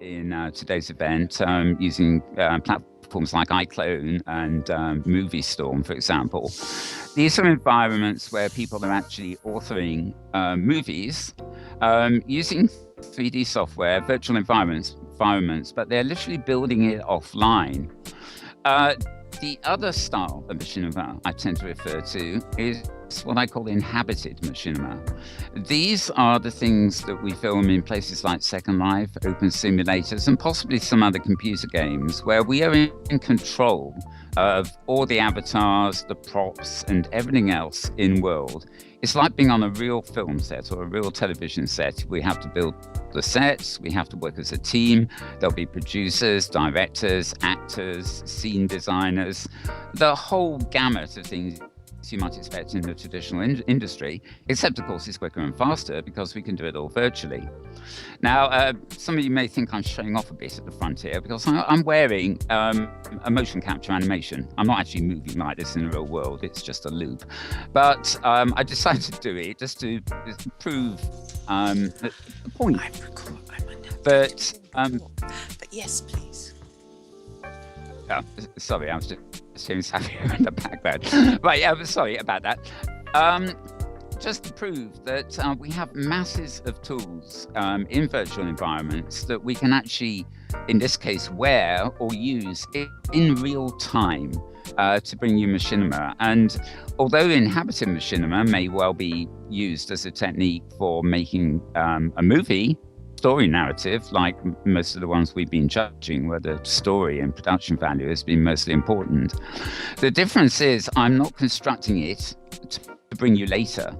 in today's event using platforms like iClone and Movie Storm, for example. These are environments where people are actually authoring movies using 3D software, virtual environments, but they're literally building it offline. The other style of machinima I tend to refer to is what I call inhabited machinima. These are the things that we film in places like Second Life, open simulators, and possibly some other computer games where we are in control of all the avatars, the props, and everything else in world. It's like being on a real film set or a real television set. We have to build the sets, we have to work as a team. There'll be producers, directors, actors, scene designers, the whole gamut of things you might expect in the traditional industry, except of course it's quicker and faster because we can do it all virtually. Now, some of you may think I'm showing off a bit at the front here because I'm wearing a motion capture animation. I'm not actually moving like this in the real world, it's just a loop. But I decided to do it just to prove the point. But yes, please. Sorry, I was just seeing Saffia in the background. Right, sorry about that. Just to prove that we have masses of tools in virtual environments that we can actually, in this case, wear or use in real time to bring you machinima. And although inhabited machinima may well be used as a technique for making a movie, story narrative, like most of the ones we've been judging, where the story and production value has been mostly important. The difference is I'm not constructing it to bring you later.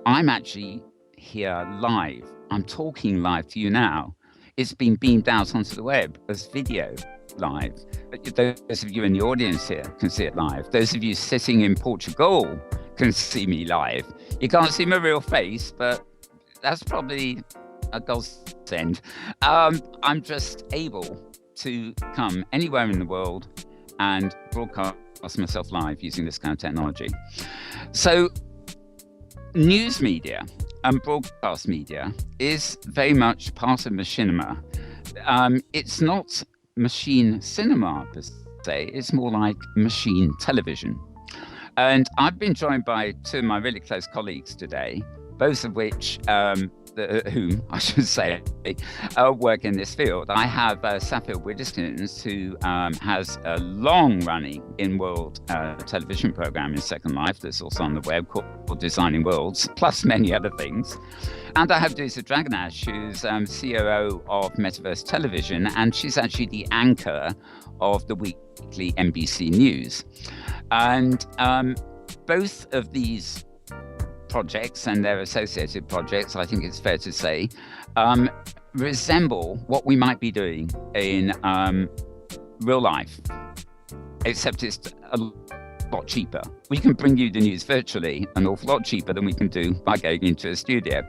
I'm actually here live. I'm talking live to you now. It's been beamed out onto the web as video live. Those of you in the audience here can see it live. Those of you sitting in Portugal can see me live. You can't see my real face, but that's probably a godsend. I'm just able to come anywhere in the world and broadcast myself live using this kind of technology. So news media and broadcast media is very much part of machinima. It's not machine cinema per se, it's more like machine television. And I've been joined by two of my really close colleagues today, both of which whom I should say work in this field. I have Saffia, who has a long-running in-world television program in Second Life that's also on the web called Designing Worlds, plus many other things. And I have Dousa, who's COO of Metaverse Television, and she's actually the anchor of the weekly NBC News. And both of these projects and their associated projects, I think it's fair to say, resemble what we might be doing in real life, except it's a lot cheaper. We can bring you the news virtually an awful lot cheaper than we can do by going into a studio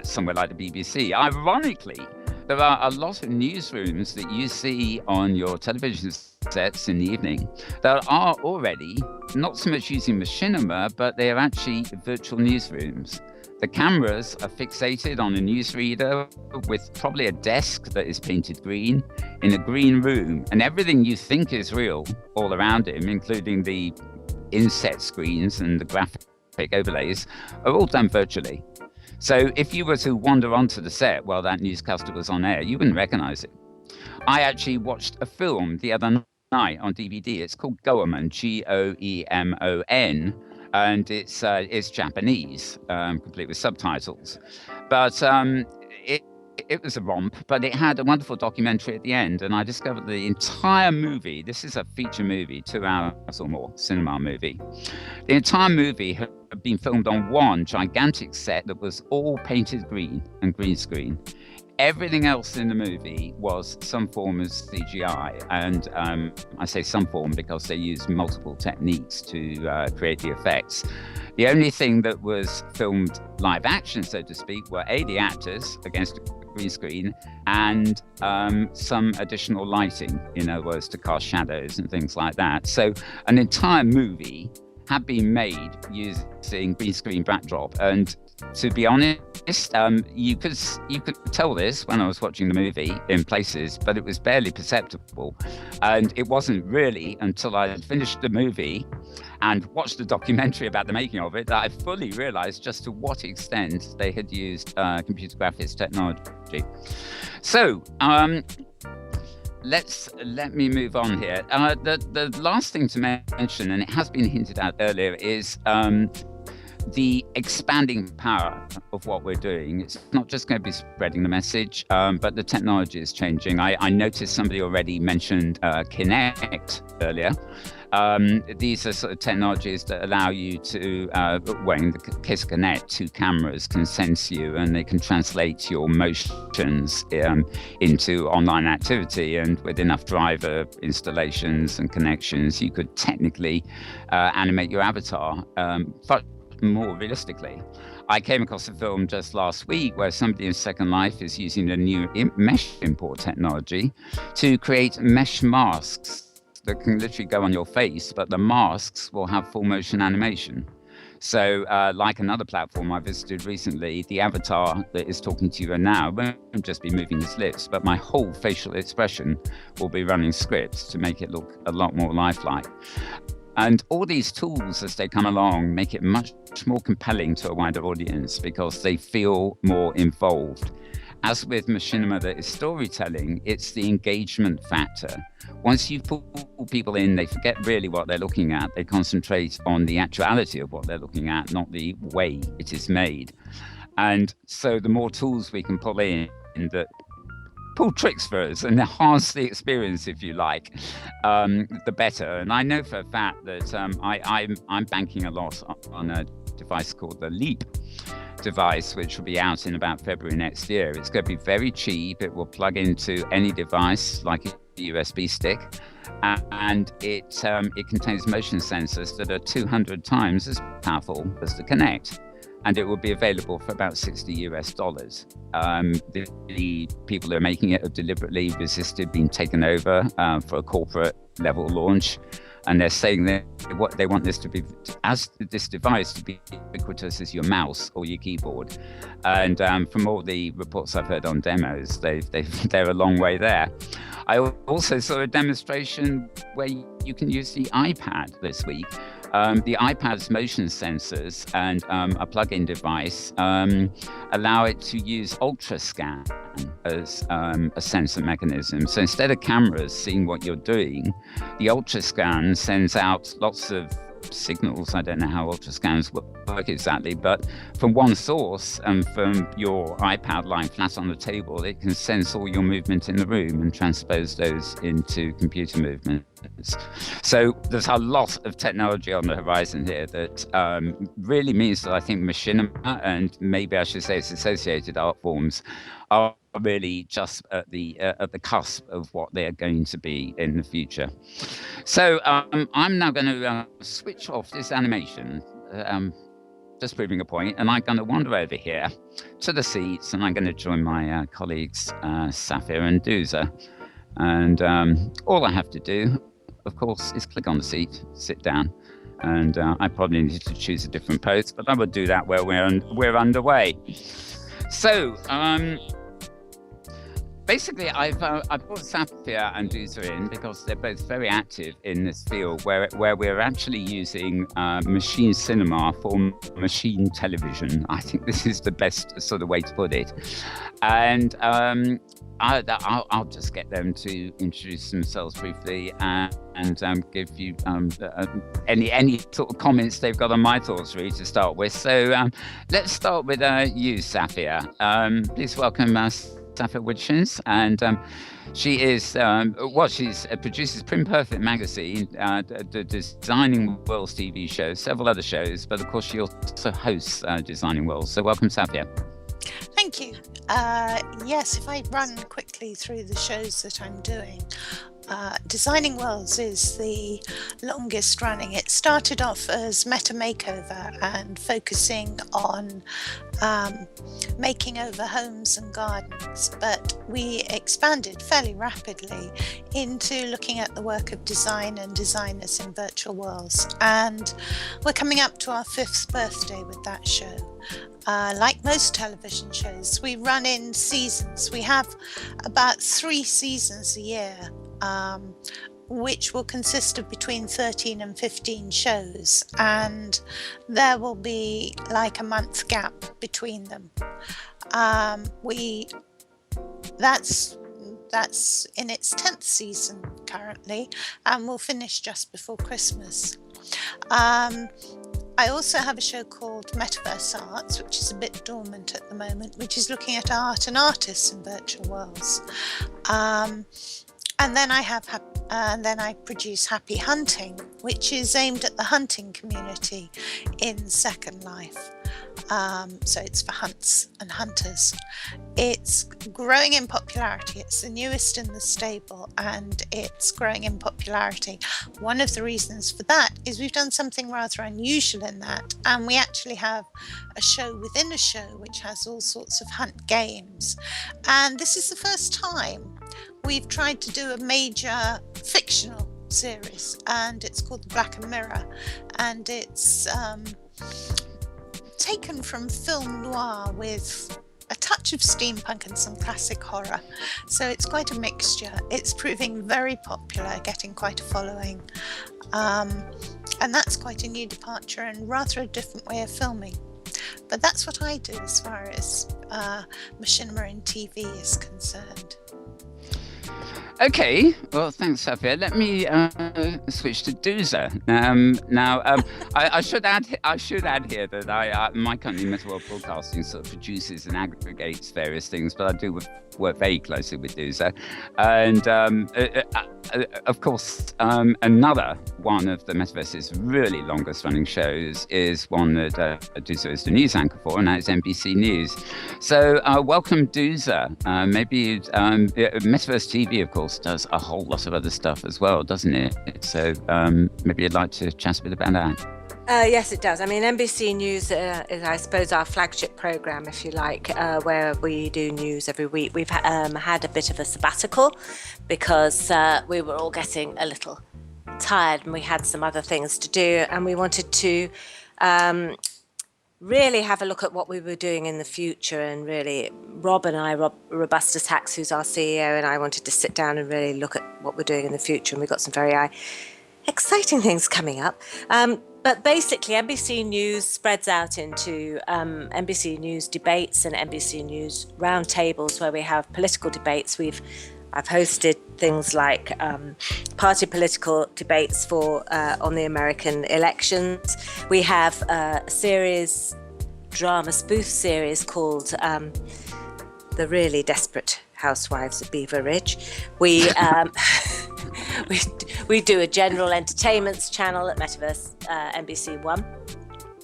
somewhere like the BBC. Ironically, there are a lot of newsrooms that you see on your television sets in the evening that are already not so much using machinima, but they are actually virtual newsrooms. The cameras are fixated on a newsreader with probably a desk that is painted green in a green room, and everything you think is real all around him, including the inset screens and the graphic overlays, are all done virtually. So if you were to wander onto the set while that newscaster was on air, you wouldn't recognize it. I actually watched a film the other night on DVD. It's called Goemon, Goemon, and it's Japanese, complete with subtitles. But it was a romp, but it had a wonderful documentary at the end, and I discovered the entire movie. This is a feature movie, 2 hours or more, cinema movie. The entire movie had been filmed on one gigantic set that was all painted green and green screen. Everything else in the movie was some form of CGI, and I say some form because they used multiple techniques to create the effects. The only thing that was filmed live action, so to speak, were the actors against a green screen and some additional lighting, in other words, to cast shadows and things like that. So an entire movie had been made using green screen backdrop, and To be honest, you could tell this when I was watching the movie in places, but it was barely perceptible, and it wasn't really until I finished the movie and watched the documentary about the making of it that I fully realised just to what extent they had used computer graphics technology. So. Let me move on here. The last thing to mention, and it has been hinted at earlier, is the expanding power of what we're doing. It's not just going to be spreading the message, but the technology is changing. I noticed somebody already mentioned Kinect earlier. These are sort of technologies that allow you to, well, in the case of Kinect, 2 cameras can sense you and they can translate your motions into online activity. And with enough driver installations and connections, you could technically animate your avatar more realistically. I came across a film just last week where somebody in Second Life is using the new mesh import technology to create mesh masks that can literally go on your face, but the masks will have full motion animation. So like another platform I visited recently, the avatar that is talking to you now won't just be moving his lips, but my whole facial expression will be running scripts to make it look a lot more lifelike. And all these tools, as they come along, make it much more compelling to a wider audience because they feel more involved. As with machinima that is storytelling, it's the engagement factor. Once you pull people in, they forget really what they're looking at. They concentrate on the actuality of what they're looking at, not the way it is made. And so the more tools we can pull in that pull tricks for us and enhance the experience, if you like, the better. And I know for a fact that I'm banking a lot on a device called the Leap device, which will be out in about February next year. It's going to be very cheap. It will plug into any device like a USB stick, and it contains motion sensors that are 200 times as powerful as the Kinect. And it will be available for about $60. The people who are making it have deliberately resisted being taken over for a corporate level launch. And they're saying that they want this device to be ubiquitous as your mouse or your keyboard. And from all the reports I've heard on demos, they're a long way there. I also saw a demonstration where you can use the iPad this week. The iPad's motion sensors and a plug-in device allow it to use ultrascan as a sensor mechanism. So instead of cameras seeing what you're doing, the ultrascan sends out lots of signals. I don't know how ultrascans work exactly, but from one source and from your iPad lying flat on the table, it can sense all your movement in the room and transpose those into computer movements. So there's a lot of technology on the horizon here that really means that I think machinima, and maybe I should say its associated art forms, are really just at the cusp of what they are going to be in the future. So I'm now going to switch off this animation, just proving a point, and I'm going to wander over here to the seats, and I'm going to join my colleagues Saffia and Dousa. And all I have to do, of course, is click on the seat, sit down, and I probably need to choose a different pose, but I will do that where we're underway. So basically, I've brought Saffia and Dousa in because they're both very active in this field where we're actually using machine cinema for machine television. I think this is the best sort of way to put it. And I'll just get them to introduce themselves briefly and give you any sort of comments they've got on my thoughts really to start with. So let's start with you, Saffia. Please welcome Saffia Woodshins, and she is she produces Print Perfect magazine, the Designing Worlds TV show, several other shows, but of course she also hosts Designing Worlds. So welcome, Saffia. Thank you. Yes, if I run quickly through the shows that I'm doing, Designing Worlds is the longest running. It started off as Meta Makeover and focusing on making over homes and gardens, but we expanded fairly rapidly into looking at the work of design and designers in virtual worlds, and we're coming up to our 5th birthday with that show. like most television shows, we run in seasons. We have about 3 seasons a year, which will consist of between 13 and 15 shows, and there will be like a month gap between them. That's in its 10th season currently, and will finish just before Christmas. I also have a show called Metaverse Arts, which is a bit dormant at the moment, which is looking at art and artists in virtual worlds. And then I produce Happy Hunting, which is aimed at the hunting community in Second Life. So it's for hunts and hunters. It's growing in popularity. It's the newest in the stable, and it's growing in popularity. One of the reasons for that is we've done something rather unusual in that, and we actually have a show within a show which has all sorts of hunt games. And this is the first time we've tried to do a major fictional series, and it's called The Black and Mirror, and it's taken from film noir with a touch of steampunk and some classic horror. So it's quite a mixture. It's proving very popular, getting quite a following. And that's quite a new departure and rather a different way of filming. But that's what I do as far as machinima in TV is concerned. Okay, well, thanks, Saffia. Let me switch to Dousa. I should add here that my company, Metaworld Broadcasting, sort of produces and aggregates various things, but I do work very closely with Dousa. And of course, another one of the Metaverse's really longest running shows is one that Dousa is the news anchor for, and that's NBC News. So welcome, Dousa. Maybe Metaverse TV, of course, does a whole lot of other stuff as well, doesn't it? So maybe you'd like to chat a bit about that. Yes, it does. I mean, NBC News is, I suppose, our flagship program, if you like, where we do news every week. We've had a bit of a sabbatical because we were all getting a little tired and we had some other things to do, and we wanted to really have a look at what we were doing in the future. And really, Rob Robustus Hacks, who's our CEO, and I wanted to sit down and really look at what we're doing in the future, and we've got some very exciting things coming up. But basically, NBC News spreads out into NBC News debates and NBC News roundtables where we have political debates. I've hosted things like party political debates on the American elections. We have a drama spoof series called The Really Desperate Housewives of Beaver Ridge. We do a general entertainments channel at Metaverse NBC One.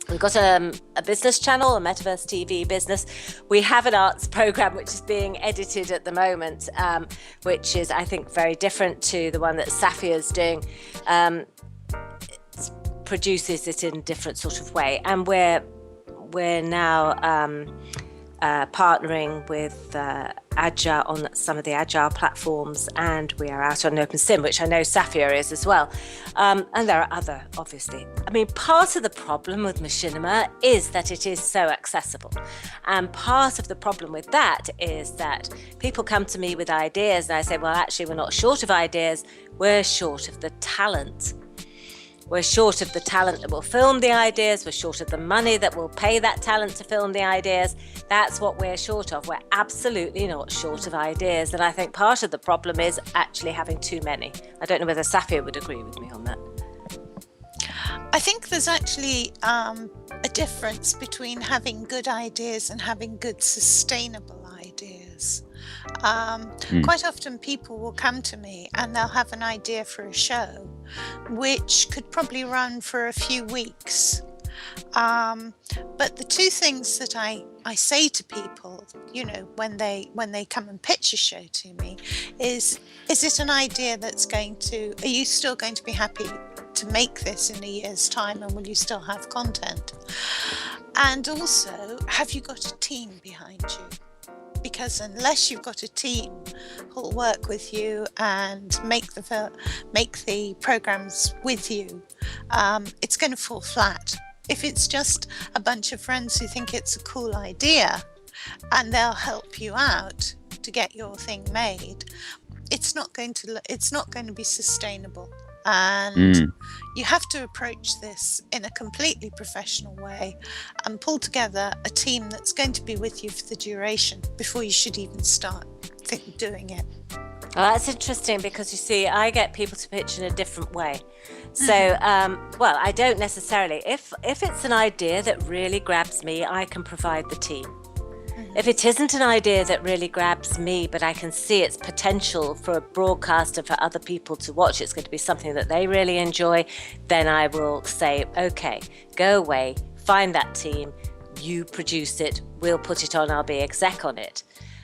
We've got a business channel, a Metaverse TV business. We have an arts program which is being edited at the moment, which is, I think, very different to the one that Saffia is doing. Produces it in a different sort of way, and we're now partnering with Agile on some of the Agile platforms, and we are out on OpenSim, which I know Saffia is as well. And there are other, obviously. I mean, part of the problem with machinima is that it is so accessible. And part of the problem with that is that people come to me with ideas, and I say, well, actually, we're not short of ideas, we're short of the talent. We're short of the talent that will film the ideas. We're short of the money that will pay that talent to film the ideas. That's what we're short of. We're absolutely not short of ideas. And I think part of the problem is actually having too many. I don't know whether Saffia would agree with me on that. I think there's actually a difference between having good ideas and having good sustainable ideas. Quite often people will come to me and they'll have an idea for a show which could probably run for a few weeks. But the two things that I say to people, you know, when they come and pitch a show to me is it an idea that's are you still going to be happy to make this in a year's time, and will you still have content? And also, have you got a team behind you? Because unless you've got a team who'll work with you and make the programs with you, it's going to fall flat. if it's just a bunch of friends who think it's a cool idea and they'll help you out to get your thing made, it's not going to be sustainable. And you have to approach this in a completely professional way and pull together a team that's going to be with you for the duration before you should even start doing it. Well, that's interesting, because you see, I get people to pitch in a different way. So, well, I don't necessarily. If it's an idea that really grabs me, I can provide the team. If it isn't an idea that really grabs me, but I can see its potential for a broadcaster, for other people to watch, it's going to be something that they really enjoy, then I will say, okay, go away, find that team, you produce it, we'll put it on, I'll be exec on it.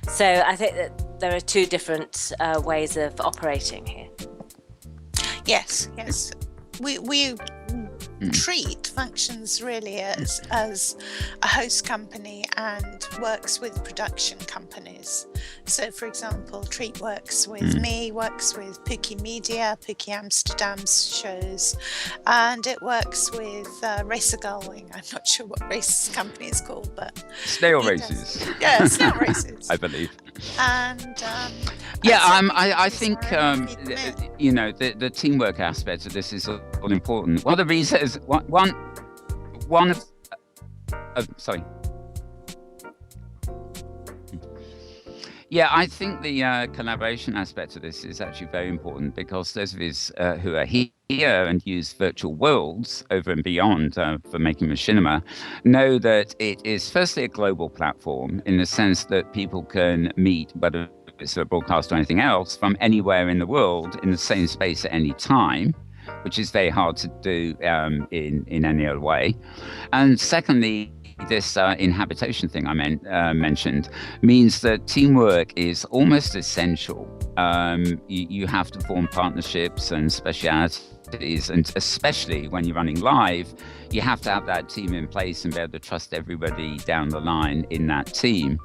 So I think that there are two different ways of operating here. Yes. We Treat functions really as a host company and works with production companies. So, for example, Treat works with me, works with Pookie Media, Pookie Amsterdam's shows, and it works with Racer Gullwing. I'm not sure what race company is called, but Snail Races. Yeah, Snail Races. I believe. And I think the teamwork aspect of this is all important. One of the reasons, sorry. Yeah, I think the collaboration aspect of this is actually very important, because those of us who are here and use virtual worlds over and beyond for making machinima know that it is firstly a global platform, in the sense that people can meet, whether it's a broadcast or anything else, from anywhere in the world in the same space at any time, which is very hard to do in any other way. And secondly, this inhabitation thing I mentioned means that teamwork is almost essential. You have to form partnerships and specialities, and especially when you're running live, you have to have that team in place and be able to trust everybody down the line in that team.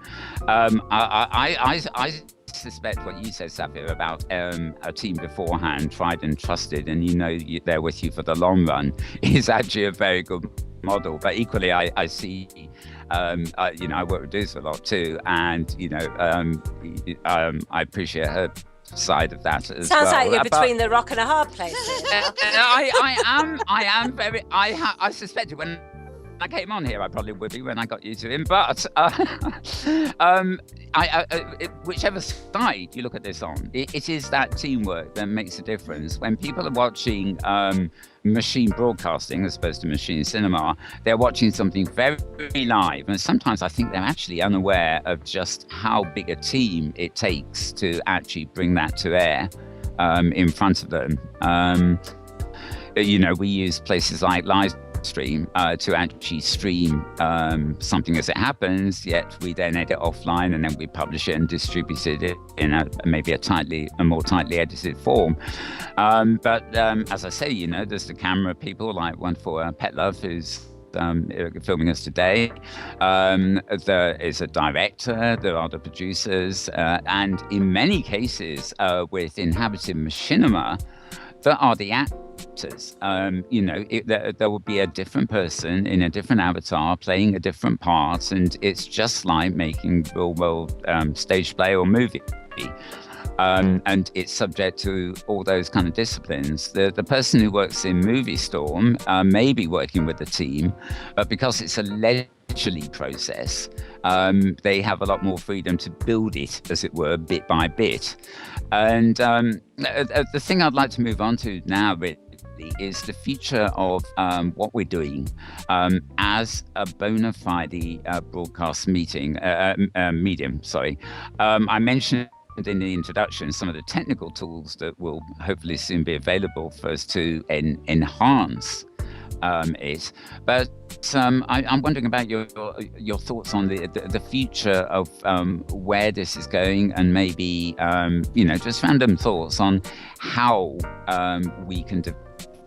I suspect what you said, Saffia, about a team beforehand, tried and trusted, and they're with you for the long run, is actually a very good model. But equally, I see, I work with Dousa a lot too, and I appreciate her side of that as well. Sounds like you're between the rock and a hard place. I suspected when I came on here, I probably would be when I got used to him, but whichever side you look at this on, it is that teamwork that makes a difference. When people are watching machine broadcasting as opposed to machine cinema, they're watching something very, very live, and sometimes I think they're actually unaware of just how big a team it takes to actually bring that to air in front of them. We use places like Livestream to actually stream something as it happens, yet we then edit offline and then we publish it and distribute it in maybe a more tightly edited form. But as I say, there's the camera people like wonderful Pet Love, who's filming us today. There is a director, there are the producers, and in many cases with inhabited machinima, there are the actors. There will be a different person in a different avatar playing a different part, and it's just like making real world stage play or movie. And it's subject to all those kind of disciplines. The person who works in Movie Storm may be working with the team, but because it's a leisurely process, they have a lot more freedom to build it, as it were, bit by bit. And the thing I'd like to move on to now is the future of what we're doing as a bona fide broadcast medium. I mentioned in the introduction some of the technical tools that will hopefully soon be available for us to enhance it. But I'm wondering about your thoughts on the future of where this is going, and maybe just random thoughts on how we can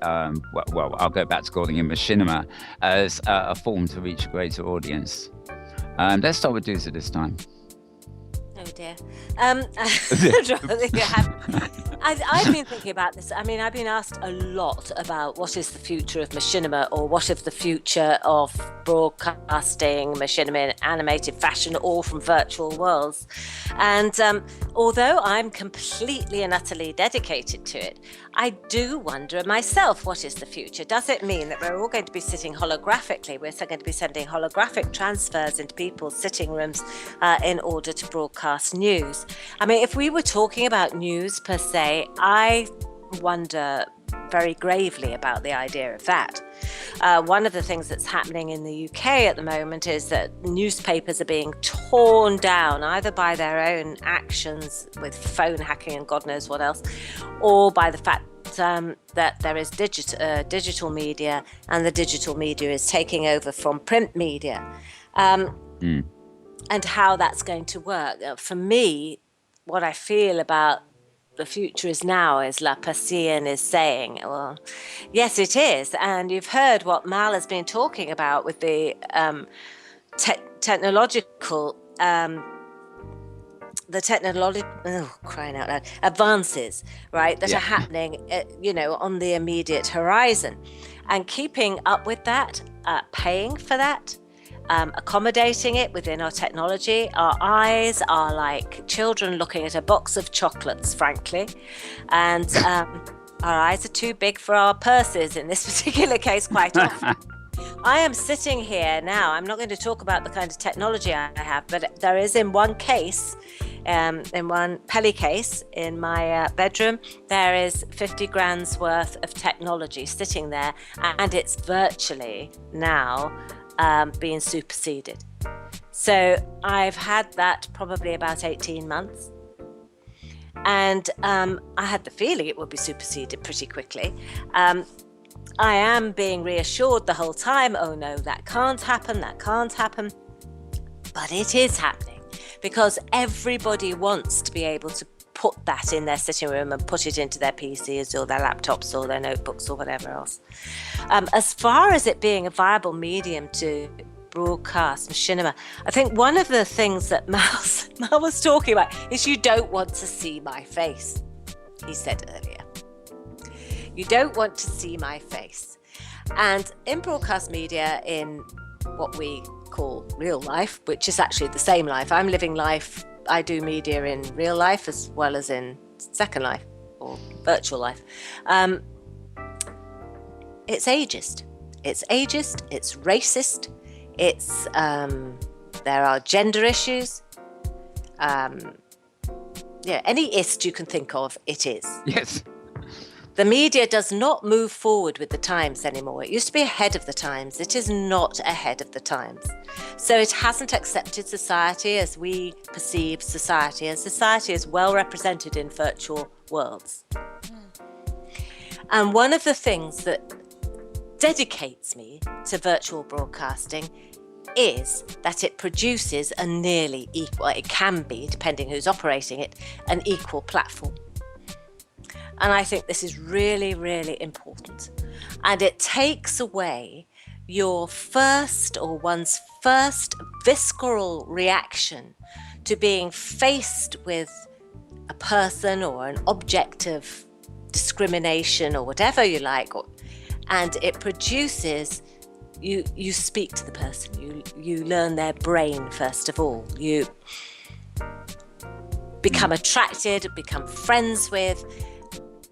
I'll go back to calling it machinima as a form to reach a greater audience. Let's start with Dousa this time. dear. I've been thinking about this. I mean, I've been asked a lot about what is the future of machinima, or what is the future of broadcasting, machinima in animated fashion, all from virtual worlds. And although I'm completely and utterly dedicated to it, I do wonder myself, what is the future? Does it mean that we're all going to be sitting holographically? We're going to be sending holographic transfers into people's sitting rooms in order to broadcast news. I mean, if we were talking about news per se, I wonder very gravely about the idea of that. One of the things that's happening in the UK at the moment is that newspapers are being torn down, either by their own actions with phone hacking and God knows what else, or by the fact that there is digital media, and the digital media is taking over from print media. And how that's going to work. For me, what I feel about the future is now, as La Persienne is saying. Well, yes, it is. And you've heard what Mal has been talking about with the technological crying out loud, advances, right, that are happening, on the immediate horizon. And keeping up with that, paying for that, accommodating it within our technology. Our eyes are like children looking at a box of chocolates, frankly, and our eyes are too big for our purses in this particular case quite often. I am sitting here now, I'm not going to talk about the kind of technology I have, but there is in one case, in one Pelly case in my bedroom, there is 50 grand's worth of technology sitting there, and it's virtually now being superseded. So I've had that probably about 18 months. And I had the feeling it would be superseded pretty quickly. I am being reassured the whole time, oh no, that can't happen. But it is happening, because everybody wants to be able to put that in their sitting room and put it into their PCs or their laptops or their notebooks or whatever else. As far as it being a viable medium to broadcast machinima, I think one of the things that Mal was talking about is you don't want to see my face, he said earlier. You don't want to see my face. And in broadcast media, in what we call real life, which is actually the same life, I'm living life, I do media in real life as well as in second life or virtual life. It's ageist. It's racist. It's there are gender issues. Any ist you can think of, it is. Yes. The media does not move forward with the times anymore. It used to be ahead of the times. It is not ahead of the times. So it hasn't accepted society as we perceive society, and society is well represented in virtual worlds. And one of the things that dedicates me to virtual broadcasting is that it produces a nearly equal, it can be, depending who's operating it, an equal platform. And I think this is really, really important. And it takes away your one's first visceral reaction to being faced with a person or an object of discrimination or whatever you like. And it produces, you speak to the person, you learn their brain first of all. You become attracted, become friends with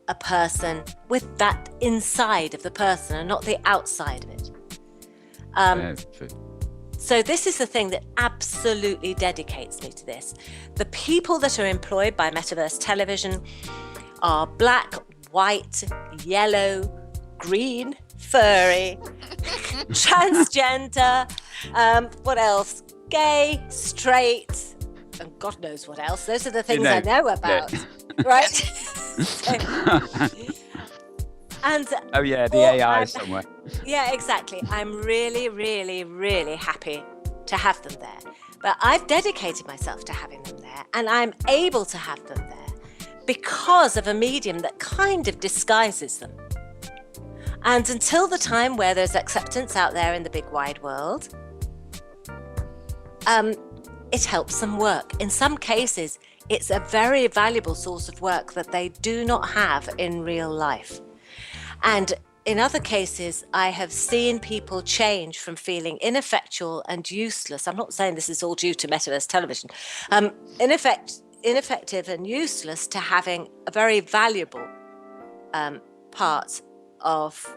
a person with that inside of the person and not the outside of it. So this is the thing that absolutely dedicates me to this. The people that are employed by Metaverse Television are black, white, yellow, green, furry, transgender, what else? Gay, straight, and God knows what else. Those are the things I know about, right? And the AI somewhere. Yeah, exactly. I'm really, really, really happy to have them there. But I've dedicated myself to having them there, and I'm able to have them there because of a medium that kind of disguises them. And until the time where there's acceptance out there in the big wide world, it helps them work. In some cases, it's a very valuable source of work that they do not have in real life. And in other cases, I have seen people change from feeling ineffectual and useless. I'm not saying this is all due to metaverse television. Ineffective and useless to having a very valuable part of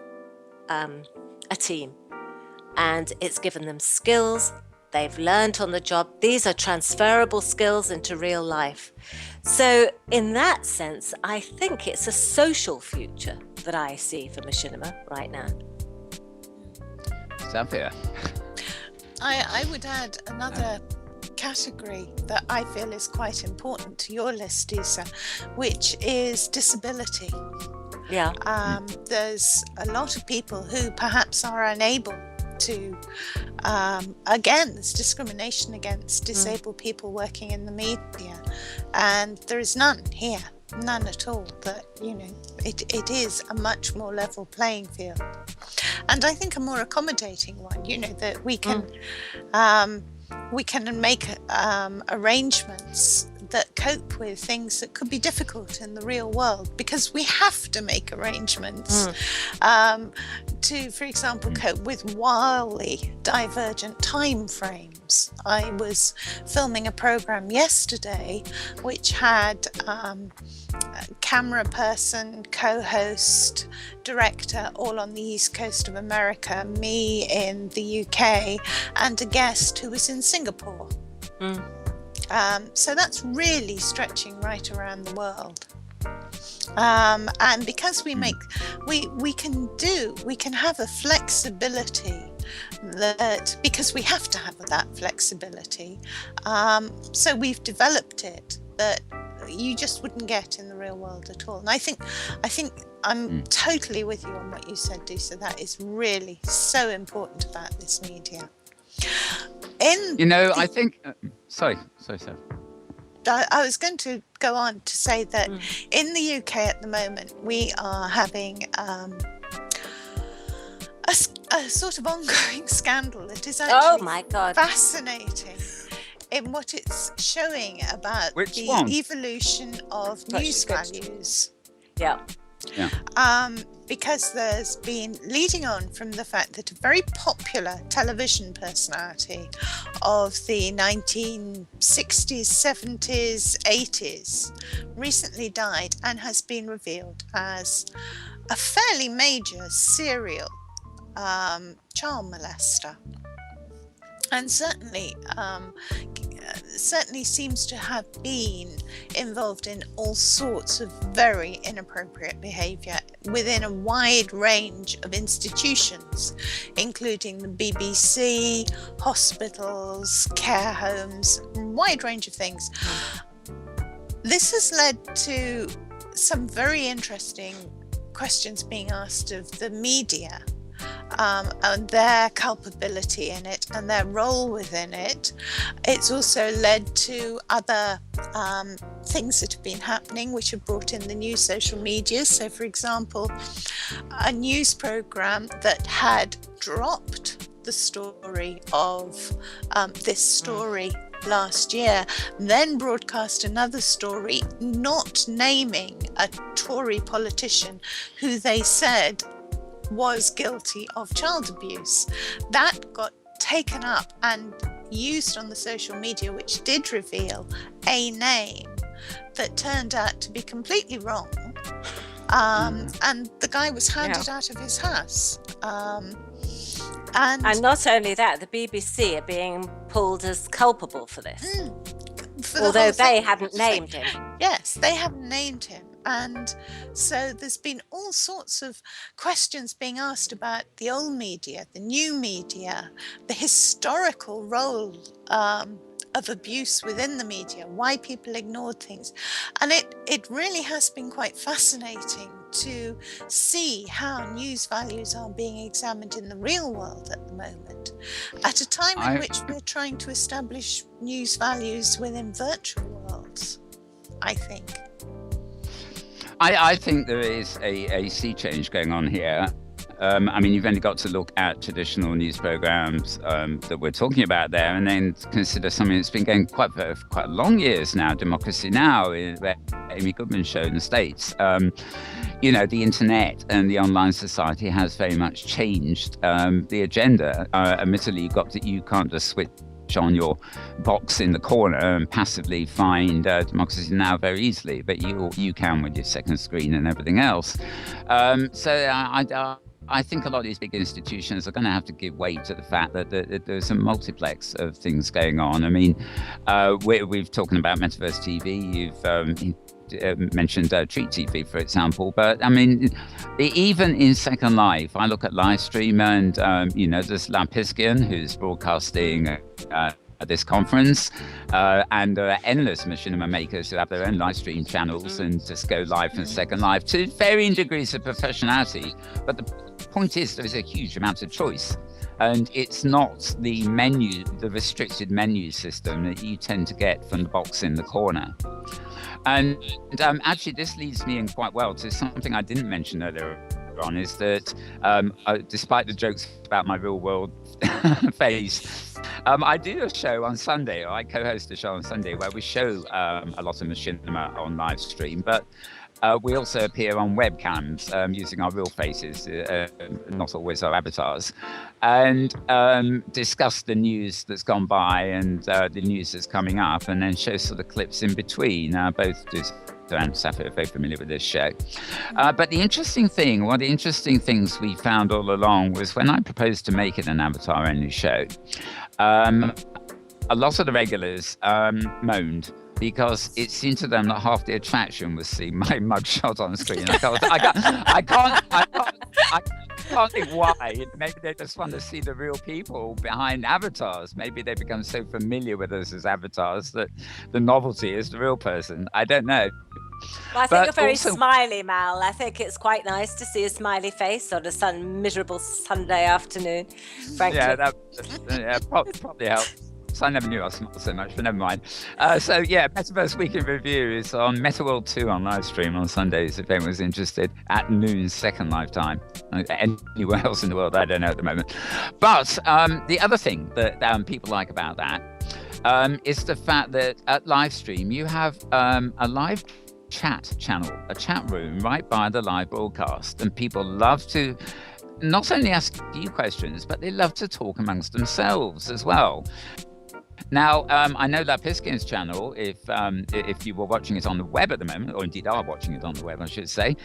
a team. And it's given them skills. They've learned on the job. These are transferable skills into real life. So in that sense, I think it's a social future that I see for machinima right now. Saffia. I would add another category that I feel is quite important to your list, Dousa, which is disability. Yeah. There's a lot of people who perhaps are unable to, again, there's discrimination against disabled people working in the media, and there is none here, none at all. But it is a much more level playing field, and I think a more accommodating one. That we can make arrangements that cope with things that could be difficult in the real world, because we have to make arrangements to, for example, cope with wildly divergent time frames. I was filming a program yesterday which had a camera person, co-host, director all on the east coast of America, me in the UK, and a guest who was in Singapore. So that's really stretching right around the world. And because we can have a flexibility that, because we have to have that flexibility, so we've developed it that you just wouldn't get in the real world at all. And I think I'm totally with you on what you said, Dousa. That is really so important about this media. I think. Sorry, Seth. I was going to go on to say that in the UK at the moment, we are having a sort of ongoing scandal that is actually fascinating in what it's showing about evolution of news values. Yeah. Because there's been, leading on from the fact that a very popular television personality of the 1960s, 70s, 80s recently died and has been revealed as a fairly major serial child molester. And certainly seems to have been involved in all sorts of very inappropriate behaviour within a wide range of institutions, including the BBC, hospitals, care homes, a wide range of things. This has led to some very interesting questions being asked of the media, and their culpability in it and their role within it. It's also led to other things that have been happening which have brought in the new social media. So, for example, a news program that had dropped the story of this story last year, then broadcast another story not naming a Tory politician who they said was guilty of child abuse. That got taken up and used on the social media, which did reveal a name that turned out to be completely wrong. And the guy was handed out of his house. And not only that, the BBC are being pulled as culpable for this. Although they hadn't named him. Yes, they haven't named him. And so there's been all sorts of questions being asked about the old media, the new media, the historical role of abuse within the media, why people ignored things. And it really has been quite fascinating to see how news values are being examined in the real world at the moment, at a time in which we're trying to establish news values within virtual worlds, I think. I think there is a sea change going on here. I mean, you've only got to look at traditional news programs that we're talking about there, and then consider something that's been going quite long years now, Democracy Now!, where Amy Goodman's show in the States. You know, the internet and the online society has very much changed the agenda. Admittedly, you can't just switch on your box in the corner and passively find Democracy Now! Very easily, but you can with your second screen and everything else. So I think a lot of these big institutions are going to have to give way to the fact that there's a multiplex of things going on. I mean, we've talking about Metaverse TV. You've mentioned Treat TV, for example. But I mean, even in Second Life, I look at live stream and, there's Lapiskian, who's broadcasting this conference, and there are endless machinima makers who have their own live stream channels and just go live from Second Life to varying degrees of professionality. But the point is, there is a huge amount of choice. And it's not the restricted menu system that you tend to get from the box in the corner. And actually, this leads me in quite well to something I didn't mention earlier on, is that despite the jokes about my real world face, I do a show on Sunday, or I co-host a show on Sunday where we show a lot of machinima on live stream, but we also appear on webcams using our real faces, not always our avatars, and discuss the news that's gone by and the news that's coming up, and then show sort of clips in between. Both Dousa and Saffia are very familiar with this show. But one of the interesting things we found all along was when I proposed to make it an avatar-only show, a lot of the regulars moaned, because it seemed to them that half the attraction was seeing my mugshot on screen. I can't think why. Maybe they just want to see the real people behind avatars. Maybe they become so familiar with us as avatars that the novelty is the real person. I don't know. Well, I think you're very smiley, Mal. I think it's quite nice to see a smiley face on a miserable Sunday afternoon, frankly. Yeah, that probably helps. I never knew I smiled so much, but never mind. Metaverse Week in Review is on MetaWorld 2 on live stream on Sundays, if anyone's interested, at noon Second Life time. Anywhere else in the world, I don't know at the moment. But the other thing that people like about that is the fact that at live stream, you have a live chat channel, a chat room right by the live broadcast, and people love to not only ask you questions, but they love to talk amongst themselves as well. Now, I know Lapiskian's channel, if you were watching it on the web at the moment, or indeed are watching it on the web, I should say,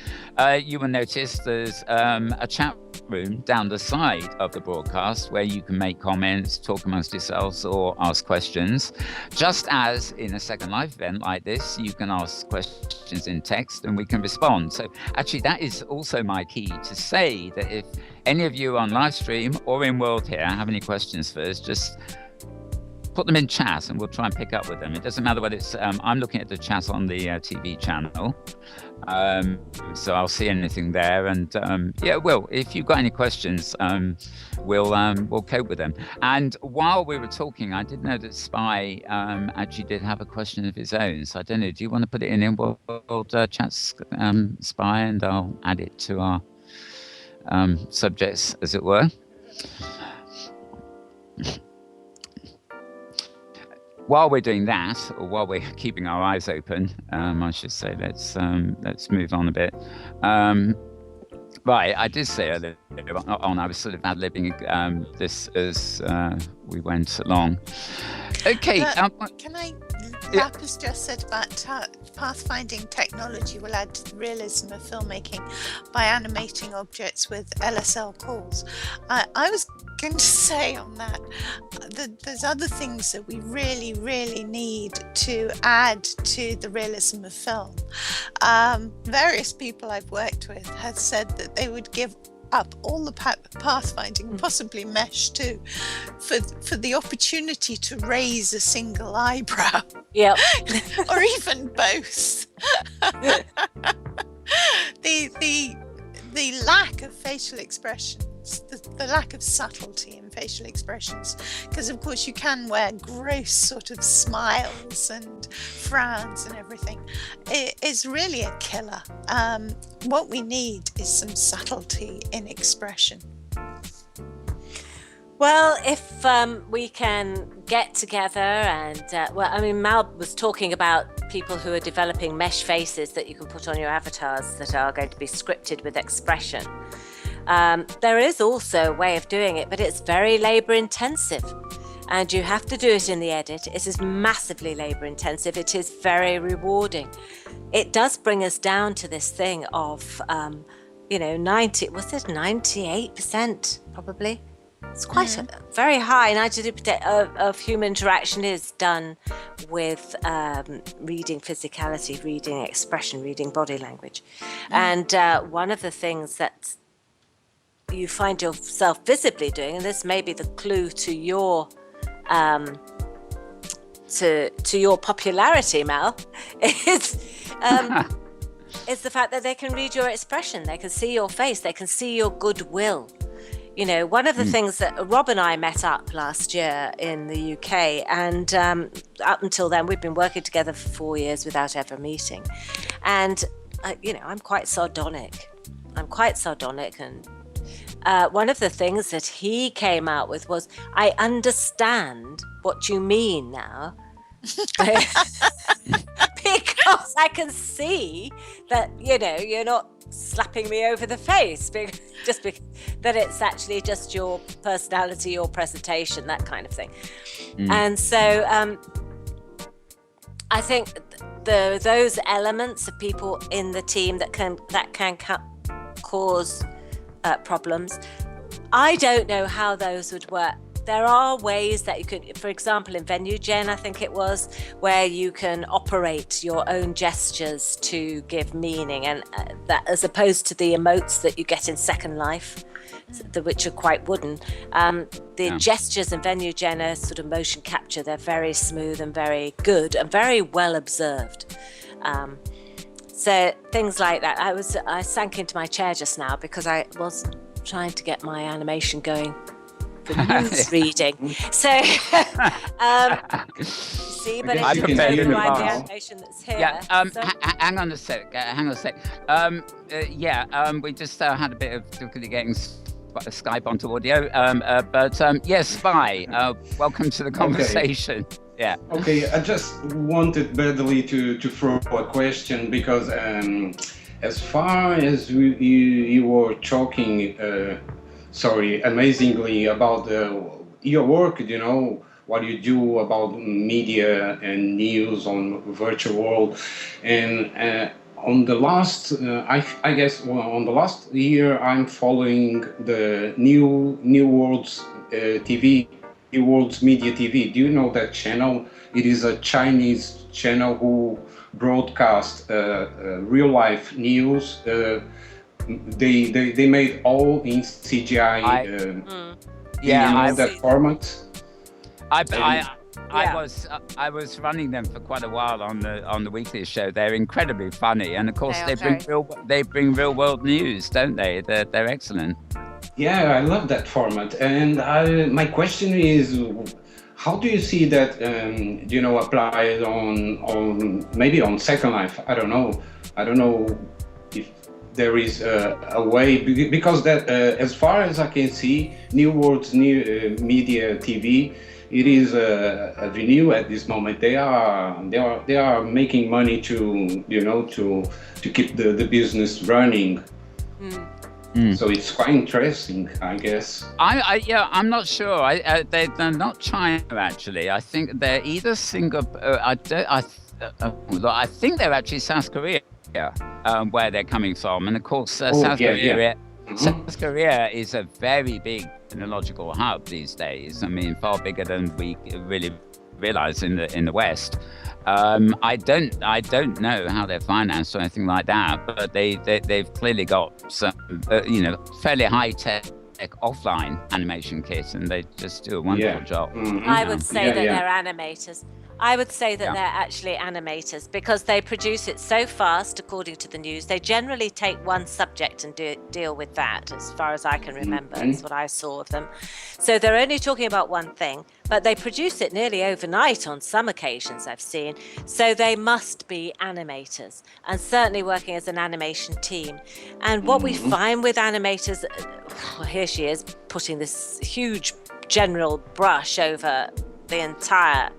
you will notice there's a chat room down the side of the broadcast where you can make comments, talk amongst yourselves, or ask questions. Just as in a Second Life event like this, you can ask questions in text and we can respond. So actually, that is also my key, to say that if any of you on live stream or in World here have any questions first, just put them in chat and we'll try and pick up with them. It doesn't matter whether it's, I'm looking at the chat on the TV channel, so I'll see anything there. And if you've got any questions, we'll cope with them. And while we were talking, I did know that Spy actually did have a question of his own. So I don't know, do you want to put it in World Chats, Spy, and I'll add it to our subjects, as it were. While we're doing that, or while we're keeping our eyes open, I should say, let's move on a bit. Right, I did say earlier on, I was sort of ad-libbing this as we went along. Okay. Can I? Lapis just said about pathfinding technology will add to the realism of filmmaking by animating objects with LSL calls. I was going to say on that, there's other things that we really, really need to add to the realism of film. Various people I've worked with have said that they would give up all the pathfinding, possibly mesh too, for the opportunity to raise a single eyebrow. Yep. Or even both. The lack of facial expressions, the lack of subtlety in and facial expressions, because of course you can wear gross sort of smiles and frowns and everything. It is really a killer. What we need is some subtlety in expression. Well, if we can get together and, Mal was talking about people who are developing mesh faces that you can put on your avatars that are going to be scripted with expression. There is also a way of doing it, but it's very labor intensive and you have to do it in the edit. It is massively labor intensive. It is very rewarding. It does bring us down to this thing of, 98% probably. It's quite a very high 92% of human interaction is done with reading physicality, reading expression, reading body language. And one of the things that you find yourself visibly doing, and this may be the clue to your to your popularity, Mal, is the fact that they can read your expression, they can see your face, they can see your goodwill. You know, one of the things that Rob and I met up last year in the UK, and up until then we've been working together for 4 years without ever meeting. And, I'm quite sardonic. And one of the things that he came out with was, I understand what you mean now. Because I can see that, you're not slapping me over the face that it's actually just your personality, your presentation, that kind of thing. And so I think those elements of people in the team that can cause problems, I don't know how those would work. There are ways that you could, for example, in Venue Gen, I think it was, where you can operate your own gestures to give meaning, and that, as opposed to the emotes that you get in Second Life, which are quite wooden. The gestures in Venue Gen are sort of motion capture. They're very smooth and very good and very well observed. So things like that. I sank into my chair just now because I was trying to get my animation going for news reading. So, see, but if you can override the animation that's here. Yeah, hang on a sec. We just had a bit of difficulty getting Skype onto audio. Yes, Spy, welcome to the conversation. Okay. Yeah. Okay, I just wanted badly to throw a question because as far as you were talking amazingly about your work, what you do about media and news on virtual world, and on the last, I guess on the last year, I'm following the New World's TV, New World's Media TV. Do you know that channel? It is a Chinese channel who broadcast real life news. They made all in CGI. That format. I was running them for quite a while on the weekly show. They're incredibly funny, and of course they bring real world news, don't they? They're excellent. Yeah, I love that format. And my question is, how do you see that applied on maybe on Second Life? I don't know if there is a way, because that as far as I can see, New World's Media TV, it is a venue at this moment. They are making money to keep the business running. So it's quite interesting, I guess. I'm not sure. They're not China actually. I think they're either Singapore. I think they're actually South Korea, where they're coming from. And of course, South Korea. South Korea is a very big technological hub these days. I mean, far bigger than we really realize in the West. I don't know how they're financed or anything like that, but they've clearly got some fairly high tech offline animation kit, and they just do a wonderful job. Mm-hmm. I would say that they're animators. I would say that they're actually animators because they produce it so fast, according to the news. They generally take one subject and deal with that, as far as I can remember. That's what I saw of them. So they're only talking about one thing, but they produce it nearly overnight on some occasions I've seen. So they must be animators, and certainly working as an animation team. And what we find with animators, here she is putting this huge general brush over the entire,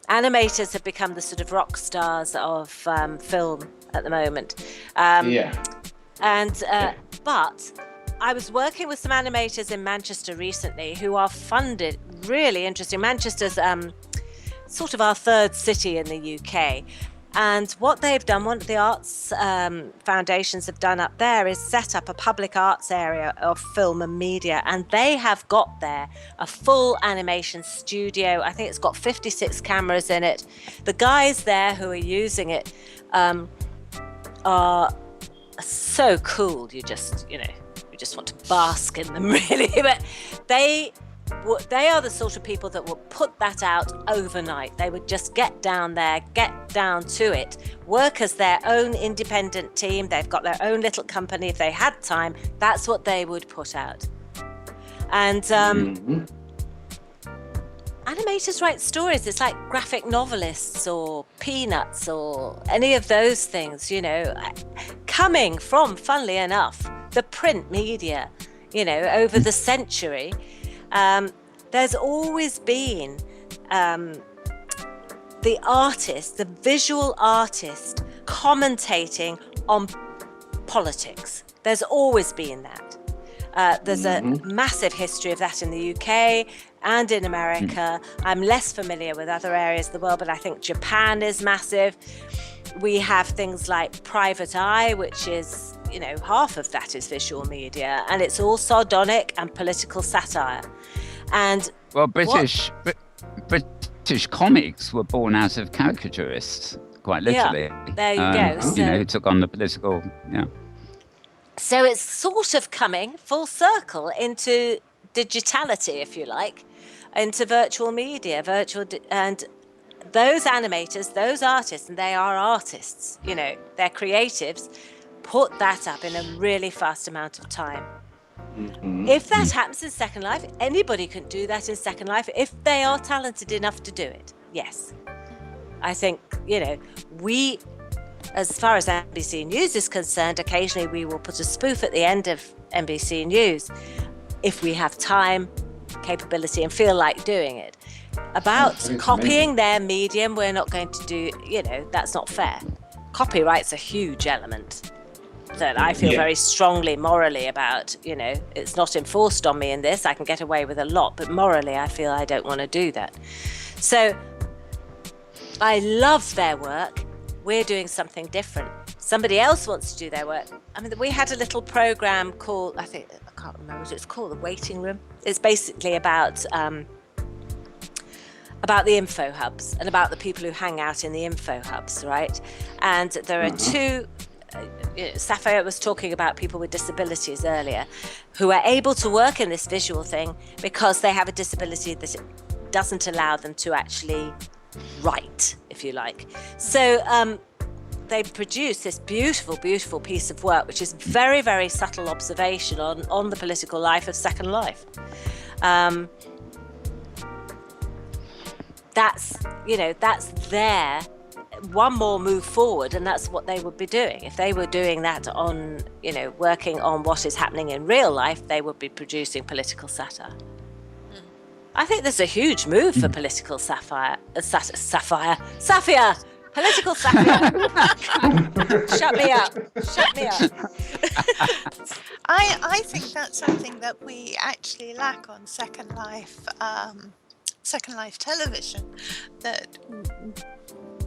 animators have become the sort of rock stars of film at the moment. But I was working with some animators in Manchester recently who are funded, really interesting. Manchester's sort of our third city in the UK. And what they've done, one of the arts foundations have done up there is set up a public arts area of film and media. And they have got there a full animation studio. I think it's got 56 cameras in it. The guys there who are using it are so cool. You just want to bask in them, really. But they are the sort of people that will put that out overnight. They would just get down there, get down to it, work as their own independent team. They've got their own little company. If they had time, that's what they would put out. And animators write stories. It's like graphic novelists or Peanuts or any of those things, coming from, funnily enough, the print media, over the century. There's always been the artist, the visual artist, commentating on politics. There's always been that. There's a massive history of that in the UK and in America. I'm less familiar with other areas of the world, but I think Japan is massive. We have things like Private Eye, which is, half of that is visual media, and it's all sardonic and political satire. And British comics were born out of caricaturists, quite literally. Yeah, there you go. So, who took on the political. Yeah. So it's sort of coming full circle into digitality, if you like, into virtual media, and those animators, those artists, and they are artists. They're creatives. Put that up in a really fast amount of time. If that happens in Second Life, anybody can do that in Second Life if they are talented enough to do it. Yes. I think, we, as far as NBC News is concerned, occasionally we will put a spoof at the end of NBC News if we have time, capability, and feel like doing it. About copying their medium, we're not going to do, that's not fair. Copyright's a huge element that I feel very strongly morally about. It's not enforced on me in this. I can get away with a lot, but morally I feel I don't want to do that. So I love their work. We're doing something different. Somebody else wants to do their work. We had a little program called, I can't remember what it's called, The Waiting Room. It's basically about the info hubs and about the people who hang out in the info hubs, right? And there are two, Saffia was talking about people with disabilities earlier who are able to work in this visual thing because they have a disability that doesn't allow them to actually write, if you like. So they produce this beautiful, beautiful piece of work, which is very, very subtle observation on the political life of Second Life. That's their one more move forward, and that's what they would be doing. If they were doing that on, working on what is happening in real life, they would be producing political satire. I think there's a huge move for political Saffia. Political Saffia. Shut me up. I think that's something that we actually lack on Second Life television, that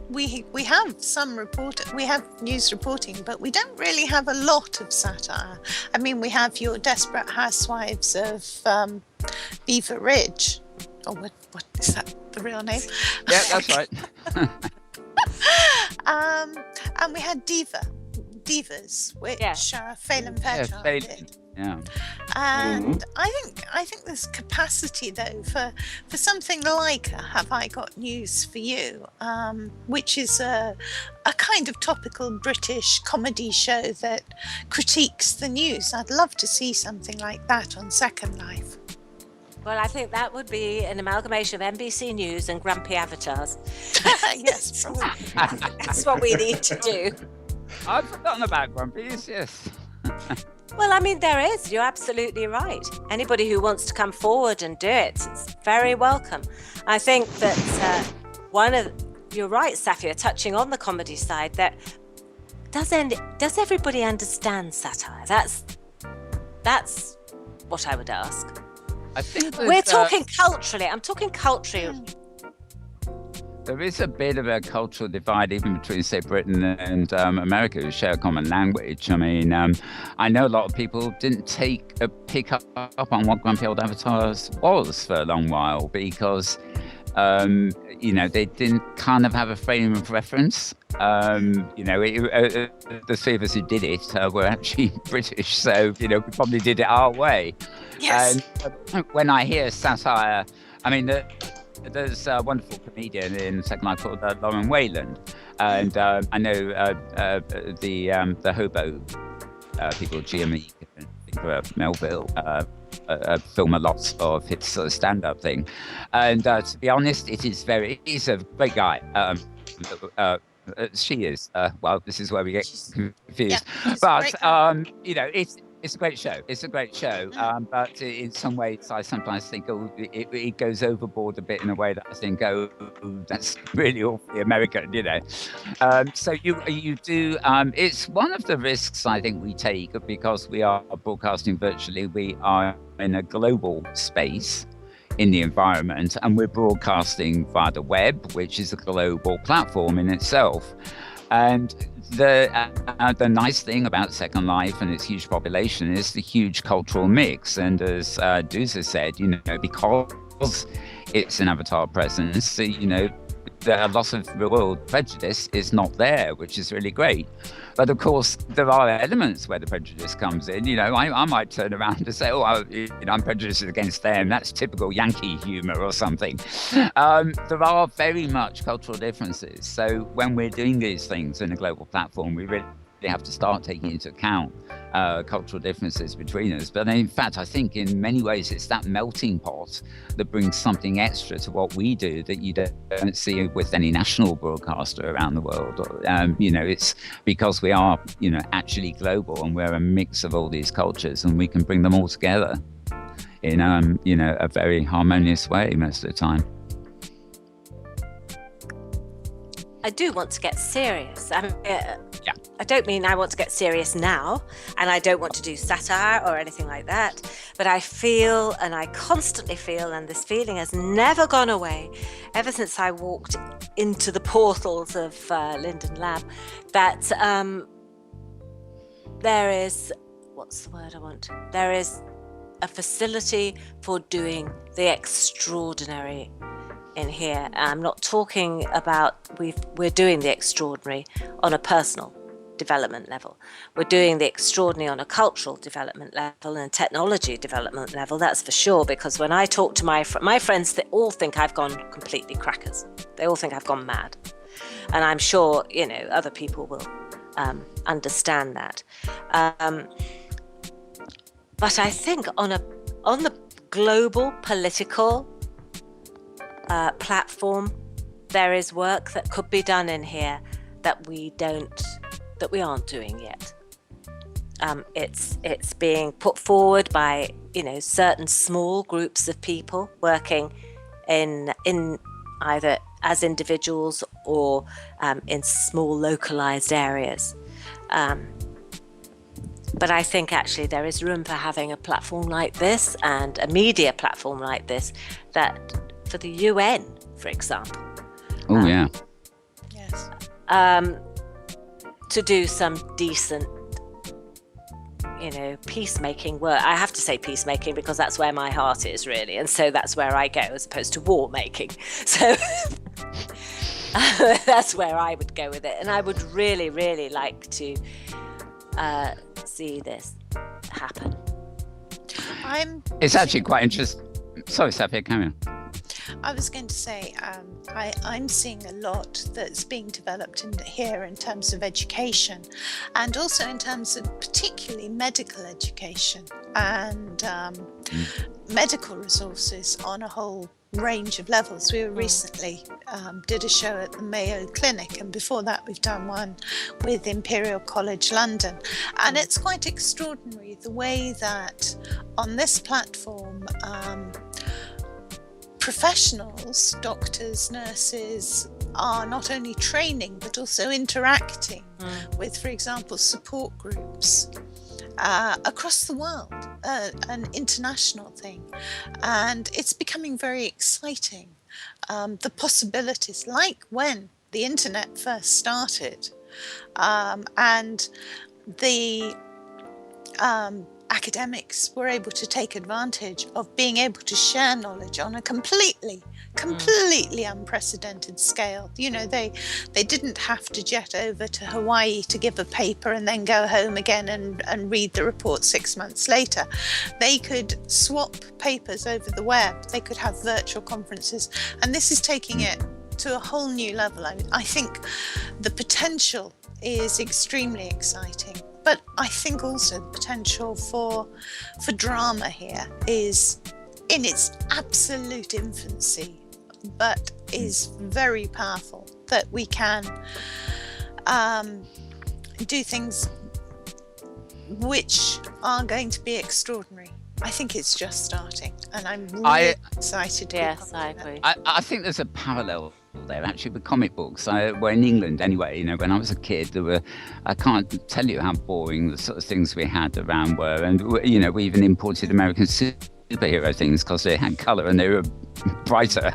we have we have news reporting, but we don't really have a lot of satire. We have your Desperate Housewives of Beaver Ridge, or what is that the real name? Yeah, that's right. And we had Divas, which Phelan Fairchild did. Yeah. And I think there's capacity though for something like Have I Got News for You, which is a kind of topical British comedy show that critiques the news. I'd love to see something like that on Second Life. Well, I think that would be an amalgamation of NBC News and Grumpy Avatars. Yes, probably. That's what we need to do. I've forgotten about Grumpy's, yes. Well, I mean, there is. You're absolutely right. Anybody who wants to come forward and do it, it's very welcome. I think that you're right, Saffia, touching on the comedy side, that does everybody understand satire? That's what I would ask. I think we're talking culturally. I'm talking culturally. There is a bit of a cultural divide even between, say, Britain and America, who share a common language. I mean, I know a lot of people didn't pick up on what Grumpy Old Avatars was for a long while because, they didn't kind of have a frame of reference. The three of us who did it were actually British, so, we probably did it our way. Yes. And when I hear satire, I mean, there's a wonderful comedian in Second Life called Lauren Wayland, and I know the hobo people, GME, Melville, film a lot of his sort of stand-up thing, and to be honest, he's a great guy. She is. Well, this is where we get confused, but it's a great show. It's a great show. But in some ways, I sometimes think, it goes overboard a bit in a way that I think, that's really awfully American, So you do. It's one of the risks I think we take because we are broadcasting virtually. We are in a global space in the environment, and we're broadcasting via the web, which is a global platform in itself. And the nice thing about Second Life and its huge population is the huge cultural mix. And as Dousa said, because it's an avatar presence, a lot of real world prejudice is not there, which is really great. But of course, there are elements where the prejudice comes in. I might turn around and say, I'm prejudiced against them. That's typical Yankee humor or something. There are very much cultural differences. So when we're doing these things in a global platform, we really have to start taking into account cultural differences between us. But in fact, I think in many ways it's that melting pot that brings something extra to what we do that you don't see with any national broadcaster around the world. It's because we are, actually global, and we're a mix of all these cultures, and we can bring them all together in, a very harmonious way most of the time. I do want to get serious. I don't mean I want to get serious now, and I don't want to do satire or anything like that, but I feel, and I constantly feel, and this feeling has never gone away ever since I walked into the portals of Linden Lab, that there is, what's the word I want? There is a facility for doing the extraordinary in here. I'm not talking about we're doing the extraordinary on a personal development level. We're doing the extraordinary on a cultural development level and technology development level, that's for sure, because when I talk to my friends, they all think I've gone completely crackers. They all think I've gone mad. And I'm sure, other people will understand that. But I think on the global political platform, there is work that could be done in here that we aren't doing yet. It's being put forward by certain small groups of people working in either as individuals or in small localized areas. But I think actually there is room for having a platform like this and a media platform like this, that for the UN, for example. Yes. To do some decent, peacemaking work. I have to say peacemaking because that's where my heart is really, and so that's where I go as opposed to war making. So that's where I would go with it, and I would really, really like to see this happen. It's actually quite interesting. Sorry, Saffia, carry on. I was going to say, I'm seeing a lot that's being developed here in terms of education, and also in terms of particularly medical education and medical resources on a whole range of levels. We recently did a show at the Mayo Clinic, and before that we've done one with Imperial College London, and it's quite extraordinary the way that on this platform professionals, doctors, nurses, are not only training but also interacting with, for example, support groups across the world, an international thing. And it's becoming very exciting. The possibilities, like when the internet first started, and the academics were able to take advantage of being able to share knowledge on a completely unprecedented scale. You know, they didn't have to jet over to Hawaii to give a paper and then go home again and read the report 6 months later. They could swap papers over the web. They could have virtual conferences, and this is taking it to a whole new level. I think the potential is extremely exciting. But I think also the potential for drama here is in its absolute infancy, but is very powerful, that we can do things which are going to be extraordinary. I think it's just starting, and I'm really excited to be part of it. I agree. I think there's a parallel there actually with comic books. Well, in England anyway, you know, when I was a kid, I can't tell you how boring the sort of things we had around were, and you know, we even imported American superhero things because they had colour and they were brighter,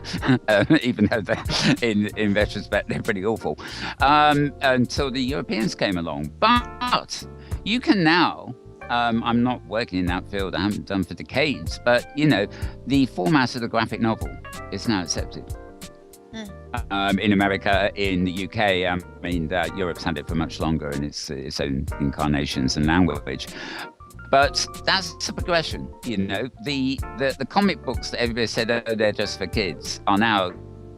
even though in retrospect they're pretty awful, until the Europeans came along. But you can now, I'm not working in that field, I haven't done for decades, but you know, the format of the graphic novel is now accepted. In America, in the UK, I mean, Europe's had it for much longer in its own incarnations and language. But that's a progression, you know. The comic books that everybody said, oh, they're just for kids, are now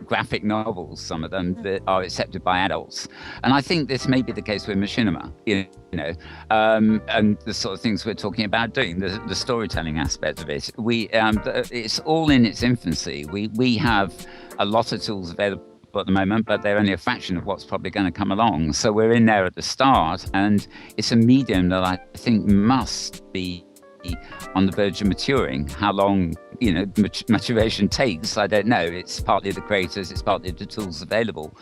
graphic novels, some of them, that are accepted by adults. And I think this may be the case with machinima, you know, and the sort of things we're talking about doing, the storytelling aspect of it. It's all in its infancy. We have a lot of tools available at the moment, but they're only a fraction of what's probably going to come along. So we're in there at the start, and it's a medium that I think must be on the verge of maturing. How long, you know, maturation takes, I don't know. It's partly the creators, it's partly the tools available.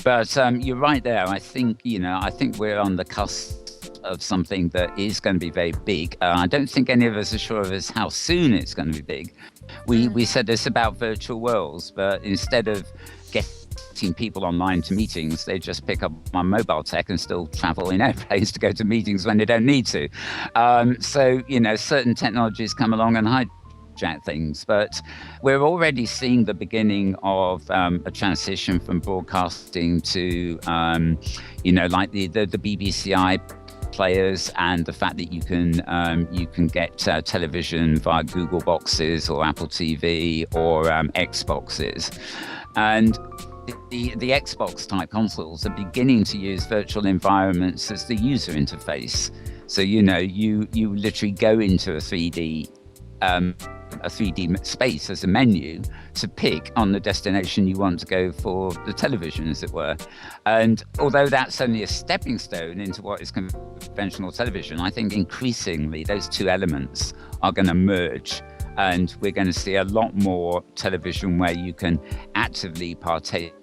But you're right there. I think we're on the cusp of something that is going to be very big. I don't think any of us are sure of us how soon it's going to be big. We said this about virtual worlds, but instead of getting people online to meetings, they just pick up on mobile tech and still travel in airplanes to go to meetings when they don't need to. So, you know, certain technologies come along and hijack things, but we're already seeing the beginning of a transition from broadcasting to, you know, like the BBC players, and the fact that you can get television via Google boxes or Apple TV or Xboxes, and the Xbox type consoles are beginning to use virtual environments as the user interface. So you know, you literally go into a 3D space as a menu to pick on the destination you want to go for the television, as it were. And although that's only a stepping stone into what is conventional television, I think increasingly those two elements are going to merge, and we're going to see a lot more television where you can actively partake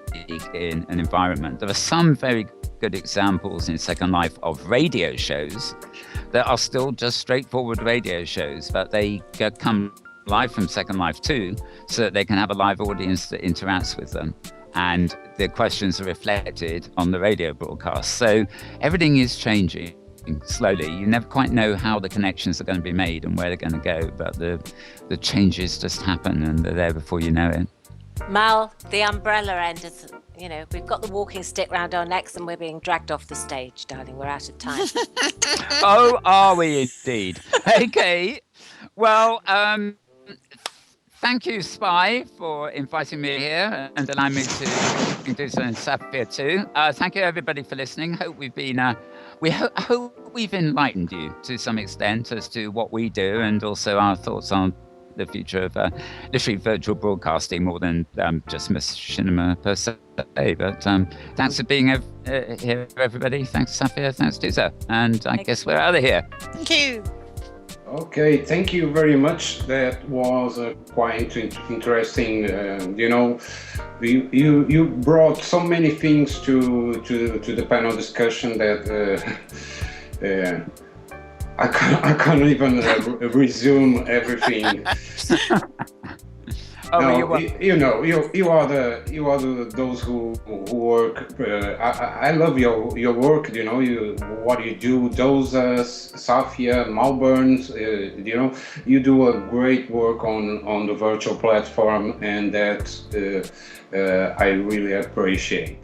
in an environment. There are some very good examples in Second Life of radio shows that are still just straightforward radio shows, but they come live from Second Life 2 so that they can have a live audience that interacts with them, and the questions are reflected on the radio broadcast. So everything is changing slowly. You never quite know how the connections are going to be made and where they're going to go, but the changes just happen and they're there before you know it. Mal, the umbrella end is, you know, we've got the walking stick round our necks and we're being dragged off the stage, darling. We're out of time. Oh, are we indeed? Okay. Well, thank you, Spy, for inviting me here and allowing me to Dousa and Saffia too. Thank you, everybody, for listening. Hope we've been, hope we've enlightened you to some extent as to what we do and also our thoughts on the future of literally virtual broadcasting more than just machinima per se. But thanks for being here, everybody. Thanks, Saffia. Thanks, Dousa. And I guess we're out of here. Thank you. Okay, thank you very much. That was quite interesting. You brought so many things to the panel discussion that I can't even resume everything. No, you are those who work. I love your work. What you do, Dousa, Saffia, Malburn. You do a great work on the virtual platform, and that I really appreciate.